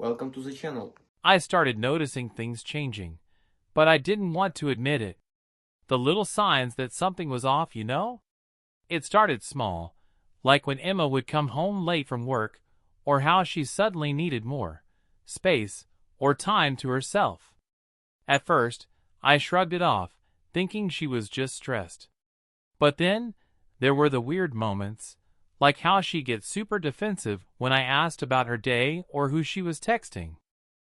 Welcome to the channel. I started noticing things changing, but I didn't want to admit it. The little signs that something was off, you know? It started small, like when Emma would come home late from work, or how she suddenly needed more space or time to herself. At first, I shrugged it off, thinking she was just stressed. But then, there were the weird moments, like how she gets super defensive when I asked about her day or who she was texting.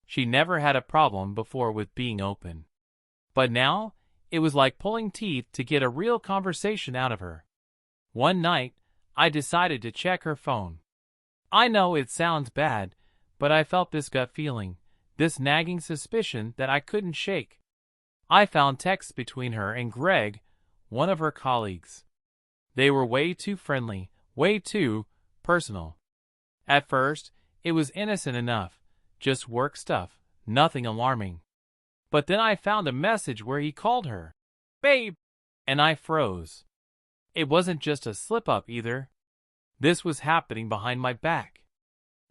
She never had a problem before with being open. But now, it was like pulling teeth to get a real conversation out of her. One night, I decided to check her phone. I know it sounds bad, but I felt this gut feeling, this nagging suspicion that I couldn't shake. I found texts between her and Greg, one of her colleagues. They were way too friendly, way too personal. At first, it was innocent enough, just work stuff, nothing alarming. But then I found a message where he called her, "Babe," and I froze. It wasn't just a slip-up either. This was happening behind my back.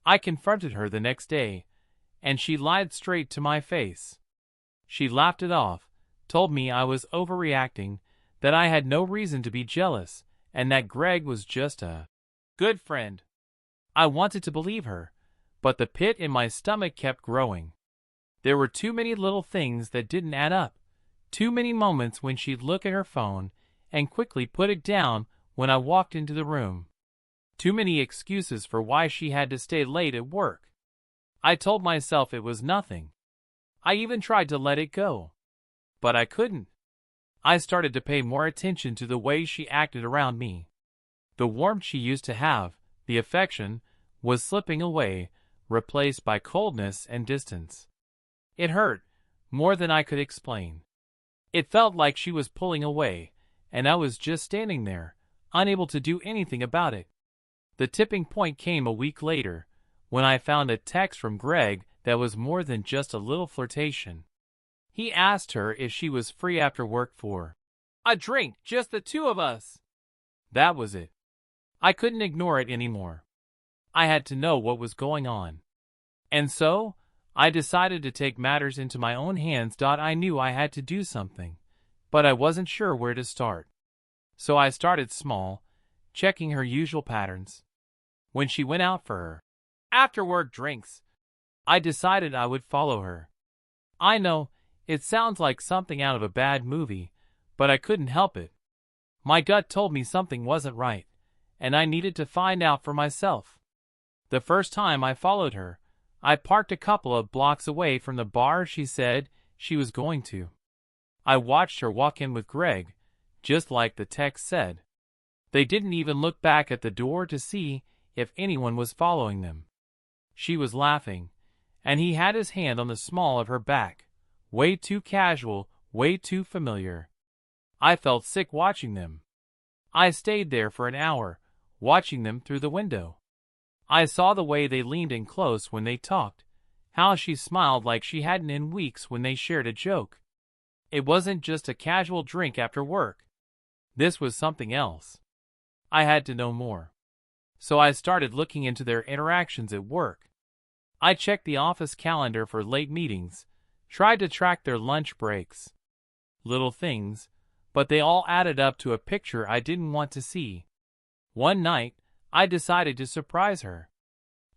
I confronted her the next day, and she lied straight to my face. She laughed it off, told me I was overreacting, that I had no reason to be jealous, and that Greg was just a good friend. I wanted to believe her, but the pit in my stomach kept growing. There were too many little things that didn't add up, too many moments when she'd look at her phone and quickly put it down when I walked into the room. Too many excuses for why she had to stay late at work. I told myself it was nothing. I even tried to let it go. But I couldn't. I started to pay more attention to the way she acted around me. The warmth she used to have, the affection, was slipping away, replaced by coldness and distance. It hurt, more than I could explain. It felt like she was pulling away, and I was just standing there, unable to do anything about it. The tipping point came a week later, when I found a text from Greg that was more than just a little flirtation. He asked her if she was free after work for a drink, just the two of us. That was it. I couldn't ignore it anymore. I had to know what was going on. And so, I decided to take matters into my own hands. I knew I had to do something, but I wasn't sure where to start. So I started small, checking her usual patterns. When she went out for her after-work drinks, I decided I would follow her. I know, it sounds like something out of a bad movie, but I couldn't help it. My gut told me something wasn't right, and I needed to find out for myself. The first time I followed her, I parked a couple of blocks away from the bar she said she was going to. I watched her walk in with Greg, just like the text said. They didn't even look back at the door to see if anyone was following them. She was laughing, and he had his hand on the small of her back. Way too casual, way too familiar. I felt sick watching them. I stayed there for an hour, watching them through the window. I saw the way they leaned in close when they talked, how she smiled like she hadn't in weeks when they shared a joke. It wasn't just a casual drink after work. This was something else. I had to know more. So I started looking into their interactions at work. I checked the office calendar for late meetings, tried to track their lunch breaks. Little things, but they all added up to a picture I didn't want to see. One night, I decided to surprise her.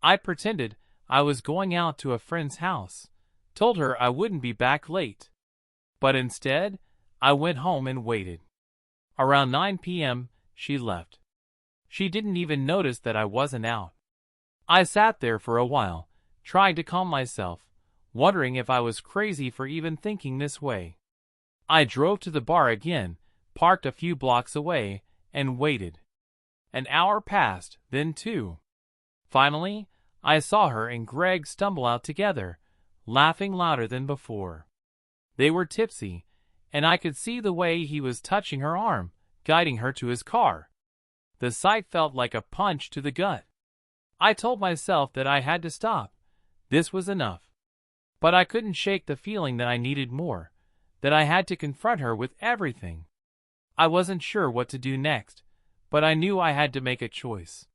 I pretended I was going out to a friend's house, told her I wouldn't be back late. But instead, I went home and waited. Around 9 p.m., she left. She didn't even notice that I wasn't out. I sat there for a while, trying to calm myself, wondering if I was crazy for even thinking this way. I drove to the bar again, parked a few blocks away, and waited. An hour passed, then two. Finally, I saw her and Greg stumble out together, laughing louder than before. They were tipsy, and I could see the way he was touching her arm, guiding her to his car. The sight felt like a punch to the gut. I told myself that I had to stop. This was enough. But I couldn't shake the feeling that I needed more, that I had to confront her with everything. I wasn't sure what to do next, but I knew I had to make a choice.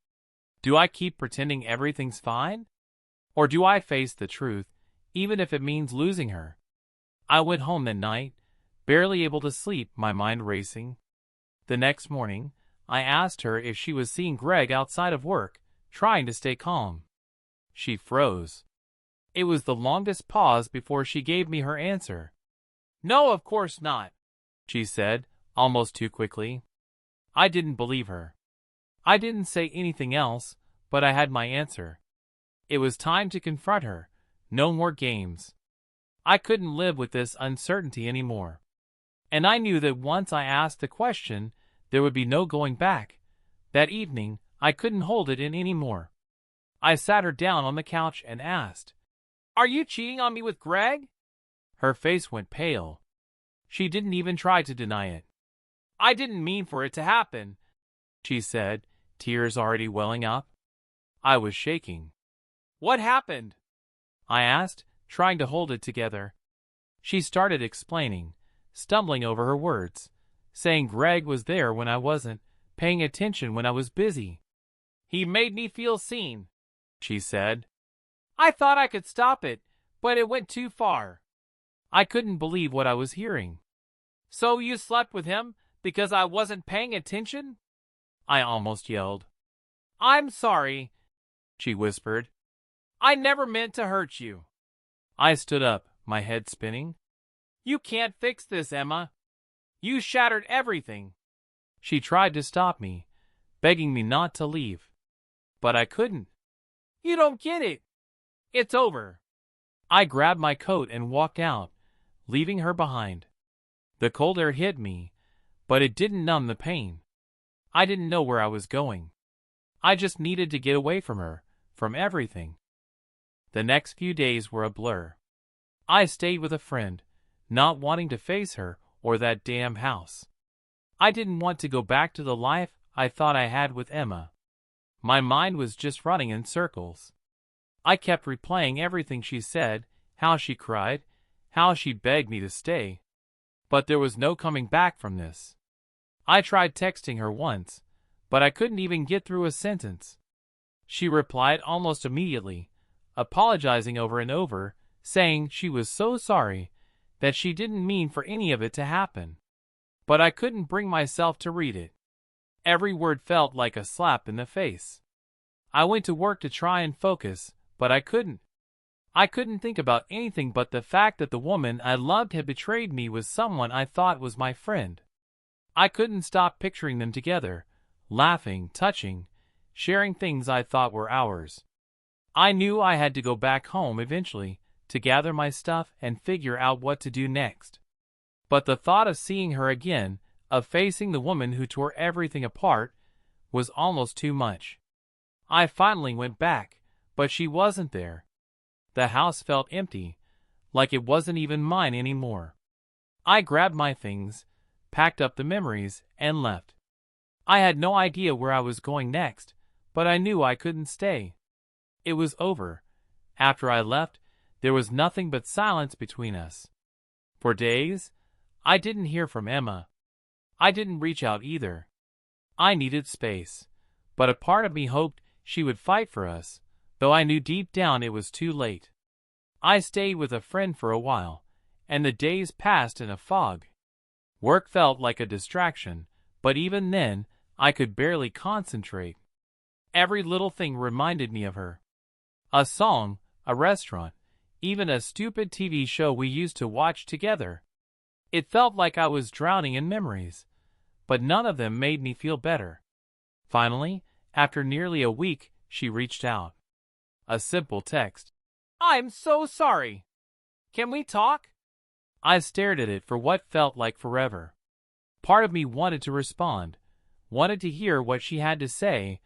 Do I keep pretending everything's fine? Or do I face the truth, even if it means losing her? I went home that night, barely able to sleep, my mind racing. The next morning, I asked her if she was seeing Greg outside of work, trying to stay calm. She froze. It was the longest pause before she gave me her answer. "No, of course not," she said, almost too quickly. I didn't believe her. I didn't say anything else, but I had my answer. It was time to confront her. No more games. I couldn't live with this uncertainty anymore. And I knew that once I asked the question, there would be no going back. That evening, I couldn't hold it in anymore. I sat her down on the couch and asked, "Are you cheating on me with Greg?" Her face went pale. She didn't even try to deny it. "I didn't mean for it to happen," she said, tears already welling up. I was shaking. "What happened?" I asked, trying to hold it together. She started explaining, stumbling over her words, saying Greg was there when I wasn't, paying attention when I was busy. "He made me feel seen," she said. "I thought I could stop it, but it went too far." I couldn't believe what I was hearing. "So you slept with him because I wasn't paying attention?" I almost yelled. "I'm sorry," she whispered. "I never meant to hurt you." I stood up, my head spinning. "You can't fix this, Emma. You shattered everything." She tried to stop me, begging me not to leave. But I couldn't. "You don't get it. It's over." I grabbed my coat and walked out, leaving her behind. The cold air hit me, but it didn't numb the pain. I didn't know where I was going. I just needed to get away from her, from everything. The next few days were a blur. I stayed with a friend, not wanting to face her or that damn house. I didn't want to go back to the life I thought I had with Emma. My mind was just running in circles. I kept replaying everything she said, how she cried, how she begged me to stay. But there was no coming back from this. I tried texting her once, but I couldn't even get through a sentence. She replied almost immediately, apologizing over and over, saying she was so sorry, that she didn't mean for any of it to happen. But I couldn't bring myself to read it. Every word felt like a slap in the face. I went to work to try and focus, but I couldn't. I couldn't think about anything but the fact that the woman I loved had betrayed me with someone I thought was my friend. I couldn't stop picturing them together, laughing, touching, sharing things I thought were ours. I knew I had to go back home eventually, to gather my stuff and figure out what to do next. But the thought of seeing her again, of facing the woman who tore everything apart, was almost too much. I finally went back, but she wasn't there. The house felt empty, like it wasn't even mine anymore. I grabbed my things, packed up the memories, and left. I had no idea where I was going next, but I knew I couldn't stay. It was over. After I left, there was nothing but silence between us. For days, I didn't hear from Emma. I didn't reach out either. I needed space, but a part of me hoped she would fight for us, though I knew deep down it was too late. I stayed with a friend for a while, and the days passed in a fog. Work felt like a distraction, but even then, I could barely concentrate. Every little thing reminded me of her. A song, a restaurant, even a stupid TV show we used to watch together. It felt like I was drowning in memories, but none of them made me feel better. Finally, after nearly a week, she reached out. A simple text. "I'm so sorry. Can we talk?" I stared at it for what felt like forever. Part of me wanted to respond, wanted to hear what she had to say,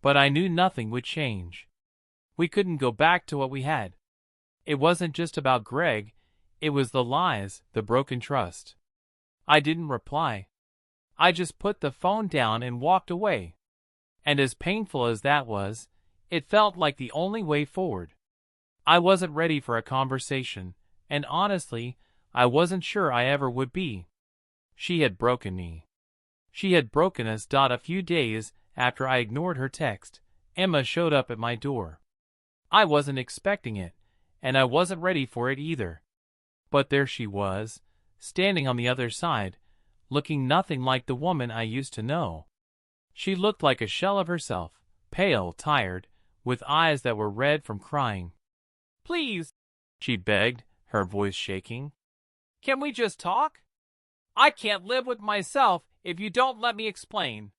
but I knew nothing would change. We couldn't go back to what we had. It wasn't just about Greg, it was the lies, the broken trust. I didn't reply. I just put the phone down and walked away. And as painful as that was, it felt like the only way forward. I wasn't ready for a conversation, and honestly, I wasn't sure I ever would be. She had broken me. She had broken us. A few days after I ignored her text, Emma showed up at my door. I wasn't expecting it, and I wasn't ready for it either. But there she was, standing on the other side, looking nothing like the woman I used to know. She looked like a shell of herself, pale, tired, with eyes that were red from crying. "Please," she begged, her voice shaking. "Can we just talk? I can't live with myself if you don't let me explain."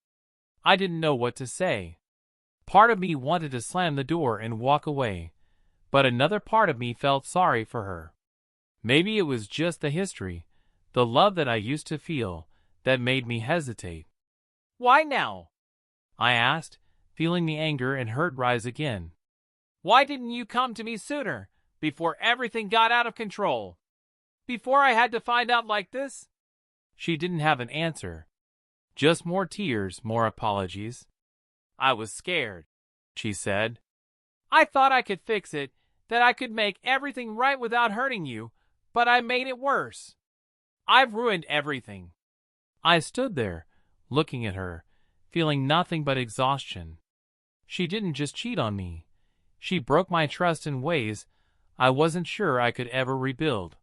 I didn't know what to say. Part of me wanted to slam the door and walk away, but another part of me felt sorry for her. Maybe it was just the history, the love that I used to feel, that made me hesitate. "Why now?" I asked, feeling the anger and hurt rise again. "Why didn't you come to me sooner, before everything got out of control? Before I had to find out like this?" She didn't have an answer. Just more tears, more apologies. "I was scared," she said. "I thought I could fix it, that I could make everything right without hurting you, but I made it worse. I've ruined everything." I stood there, looking at her, feeling nothing but exhaustion. She didn't just cheat on me. She broke my trust in ways I wasn't sure I could ever rebuild.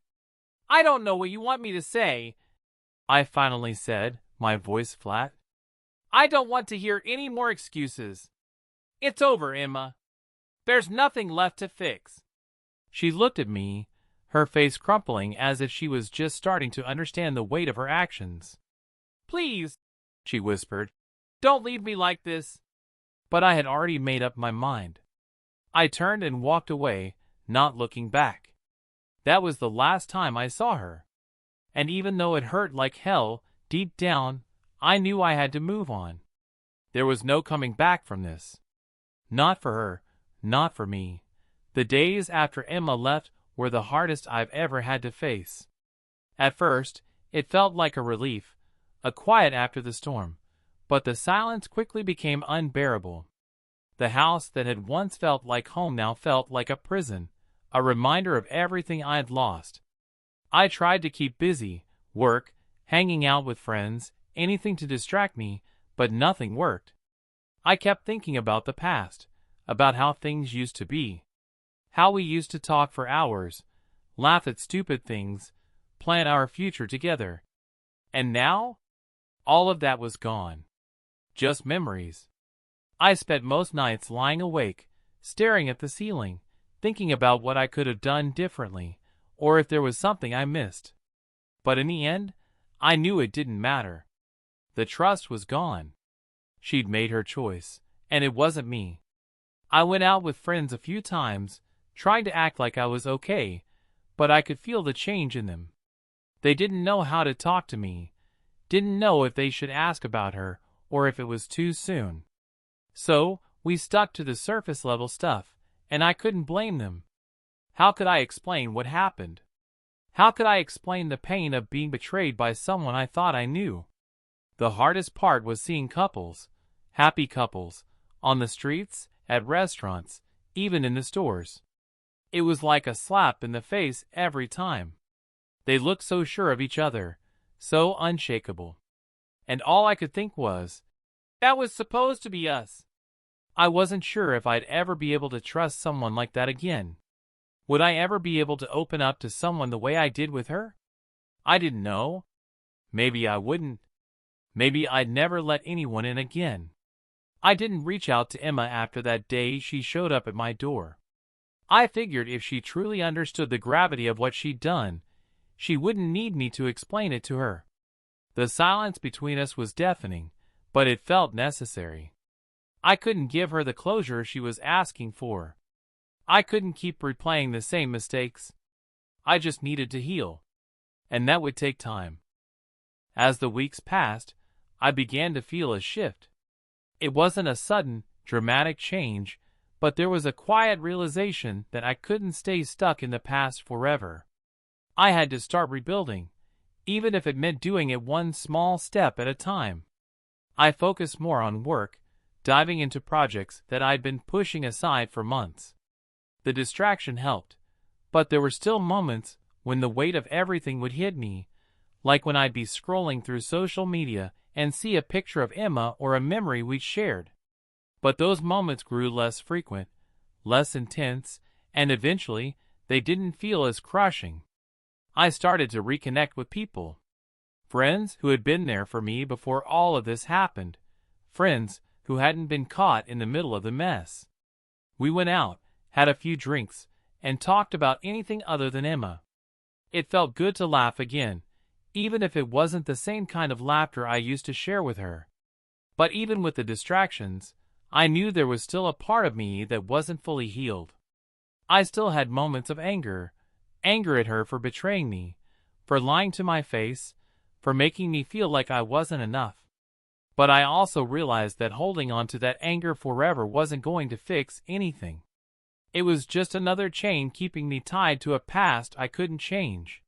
"I don't know what you want me to say," I finally said, my voice flat. "I don't want to hear any more excuses. It's over, Emma. There's nothing left to fix." She looked at me, her face crumpling as if she was just starting to understand the weight of her actions. "Please," she whispered, "don't leave me like this." But I had already made up my mind. I turned and walked away, not looking back. That was the last time I saw her. And even though it hurt like hell, deep down, I knew I had to move on. There was no coming back from this. Not for her, not for me. The days after Emma left were the hardest I've ever had to face. At first, it felt like a relief, a quiet after the storm, but the silence quickly became unbearable. The house that had once felt like home now felt like a prison, a reminder of everything I'd lost. I tried to keep busy, work, hanging out with friends, anything to distract me, but nothing worked. I kept thinking about the past, about how things used to be. How we used to talk for hours, laugh at stupid things, plan our future together. And now? All of that was gone. Just memories. I spent most nights lying awake, staring at the ceiling, thinking about what I could have done differently, or if there was something I missed. But in the end, I knew it didn't matter. The trust was gone. She'd made her choice, and it wasn't me. I went out with friends a few times, trying to act like I was okay, but I could feel the change in them. They didn't know how to talk to me, didn't know if they should ask about her or if it was too soon. So, we stuck to the surface level stuff, and I couldn't blame them. How could I explain what happened? How could I explain the pain of being betrayed by someone I thought I knew? The hardest part was seeing couples, happy couples, on the streets, at restaurants, even in the stores. It was like a slap in the face every time. They looked so sure of each other, so unshakable. And all I could think was, that was supposed to be us. I wasn't sure if I'd ever be able to trust someone like that again. Would I ever be able to open up to someone the way I did with her? I didn't know. Maybe I wouldn't. Maybe I'd never let anyone in again. I didn't reach out to Emma after that day she showed up at my door. I figured if she truly understood the gravity of what she'd done, she wouldn't need me to explain it to her. The silence between us was deafening, but it felt necessary. I couldn't give her the closure she was asking for. I couldn't keep replaying the same mistakes. I just needed to heal. And that would take time. As the weeks passed, I began to feel a shift. It wasn't a sudden, dramatic change, but there was a quiet realization that I couldn't stay stuck in the past forever. I had to start rebuilding, even if it meant doing it one small step at a time. I focused more on work, diving into projects that I'd been pushing aside for months. The distraction helped, but there were still moments when the weight of everything would hit me, like when I'd be scrolling through social media and see a picture of Emma or a memory we'd shared. But those moments grew less frequent, less intense, and eventually, they didn't feel as crushing. I started to reconnect with people. Friends who had been there for me before all of this happened. Friends who hadn't been caught in the middle of the mess. We went out, had a few drinks, and talked about anything other than Emma. It felt good to laugh again, even if it wasn't the same kind of laughter I used to share with her. But even with the distractions, I knew there was still a part of me that wasn't fully healed. I still had moments of anger at her for betraying me, for lying to my face, for making me feel like I wasn't enough. But I also realized that holding on to that anger forever wasn't going to fix anything. It was just another chain keeping me tied to a past I couldn't change.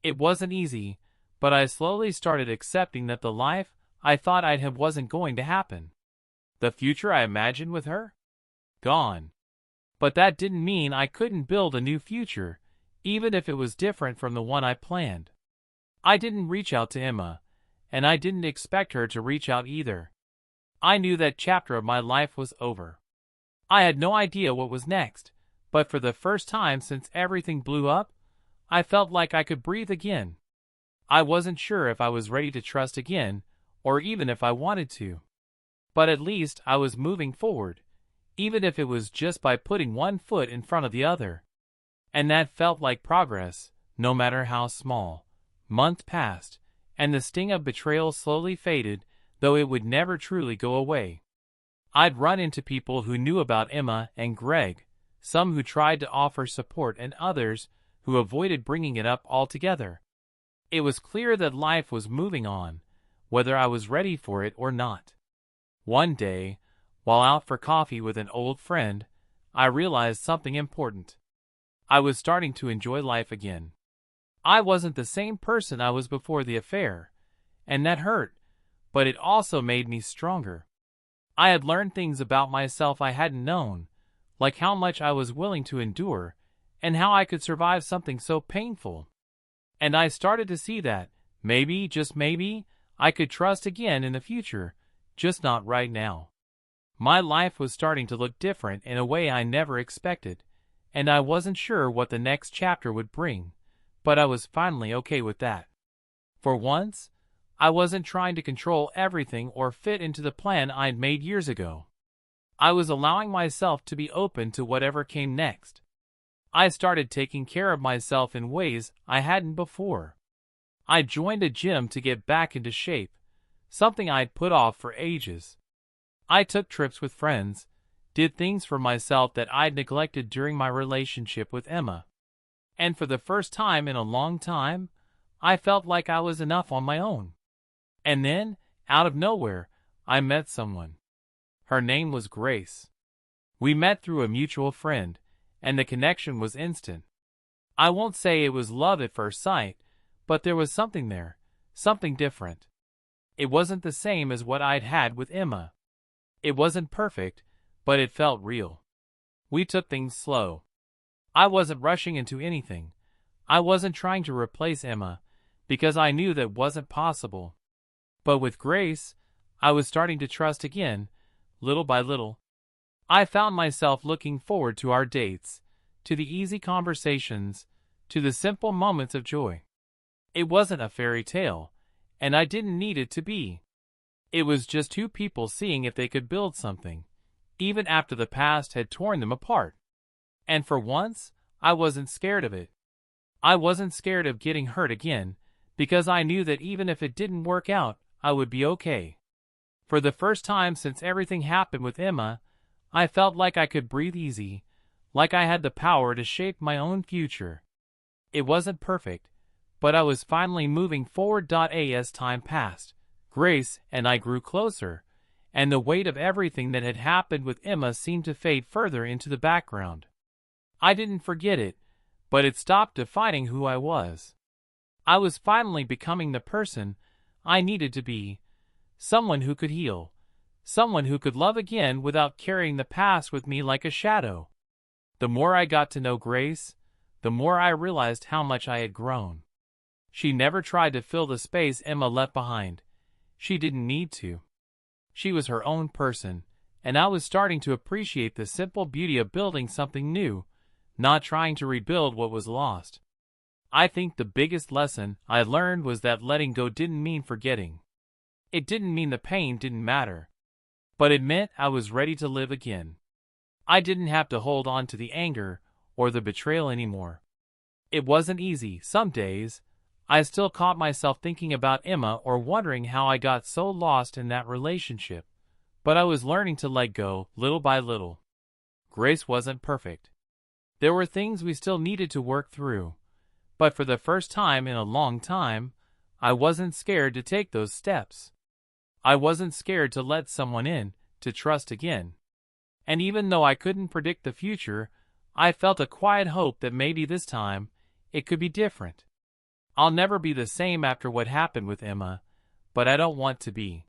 It wasn't easy, but I slowly started accepting that the life I thought I'd have wasn't going to happen. The future I imagined with her? Gone. But that didn't mean I couldn't build a new future, even if it was different from the one I planned. I didn't reach out to Emma, and I didn't expect her to reach out either. I knew that chapter of my life was over. I had no idea what was next, but for the first time since everything blew up, I felt like I could breathe again. I wasn't sure if I was ready to trust again, or even if I wanted to. But at least I was moving forward, even if it was just by putting one foot in front of the other. And that felt like progress, no matter how small. Months passed, and the sting of betrayal slowly faded, though it would never truly go away. I'd run into people who knew about Emma and Greg, some who tried to offer support and others who avoided bringing it up altogether. It was clear that life was moving on, whether I was ready for it or not. One day, while out for coffee with an old friend, I realized something important. I was starting to enjoy life again. I wasn't the same person I was before the affair, and that hurt, but it also made me stronger. I had learned things about myself I hadn't known, like how much I was willing to endure, and how I could survive something so painful. And I started to see that, maybe, just maybe, I could trust again in the future, just not right now. My life was starting to look different in a way I never expected, and I wasn't sure what the next chapter would bring, but I was finally okay with that. For once, I wasn't trying to control everything or fit into the plan I'd made years ago. I was allowing myself to be open to whatever came next. I started taking care of myself in ways I hadn't before. I joined a gym to get back into shape, something I'd put off for ages. I took trips with friends, did things for myself that I'd neglected during my relationship with Emma. And for the first time in a long time, I felt like I was enough on my own. And then, out of nowhere, I met someone. Her name was Grace. We met through a mutual friend, and the connection was instant. I won't say it was love at first sight, but there was something there, something different. It wasn't the same as what I'd had with Emma. It wasn't perfect, but it felt real. We took things slow. I wasn't rushing into anything. I wasn't trying to replace Emma, because I knew that wasn't possible. But with Grace, I was starting to trust again, little by little. I found myself looking forward to our dates, to the easy conversations, to the simple moments of joy. It wasn't a fairy tale, and I didn't need it to be. It was just two people seeing if they could build something, even after the past had torn them apart. And for once, I wasn't scared of it. I wasn't scared of getting hurt again, because I knew that even if it didn't work out, I would be okay. For the first time since everything happened with Emma, I felt like I could breathe easy, like I had the power to shape my own future. It wasn't perfect, but I was finally moving forward. As time passed, Grace and I grew closer, and the weight of everything that had happened with Emma seemed to fade further into the background. I didn't forget it, but it stopped defining who I was. I was finally becoming the person I needed to be, someone who could heal, someone who could love again without carrying the past with me like a shadow. The more I got to know Grace, the more I realized how much I had grown. She never tried to fill the space Emma left behind. She didn't need to. She was her own person, and I was starting to appreciate the simple beauty of building something new, not trying to rebuild what was lost. I think the biggest lesson I learned was that letting go didn't mean forgetting. It didn't mean the pain didn't matter, but it meant I was ready to live again. I didn't have to hold on to the anger or the betrayal anymore. It wasn't easy. Some days, I still caught myself thinking about Emma or wondering how I got so lost in that relationship. But I was learning to let go, little by little. Grace wasn't perfect. There were things we still needed to work through. But for the first time in a long time, I wasn't scared to take those steps. I wasn't scared to let someone in, to trust again. And even though I couldn't predict the future, I felt a quiet hope that maybe this time, it could be different. I'll never be the same after what happened with Emma, but I don't want to be.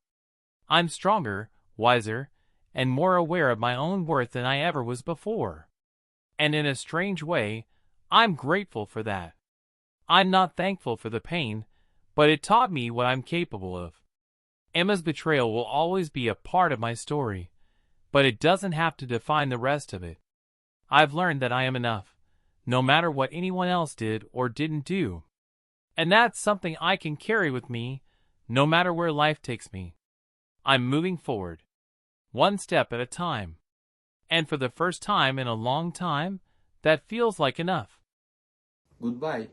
I'm stronger, wiser, and more aware of my own worth than I ever was before. And in a strange way, I'm grateful for that. I'm not thankful for the pain, but it taught me what I'm capable of. Emma's betrayal will always be a part of my story, but it doesn't have to define the rest of it. I've learned that I am enough, no matter what anyone else did or didn't do. And that's something I can carry with me, no matter where life takes me. I'm moving forward, one step at a time. And for the first time in a long time, that feels like enough. Goodbye.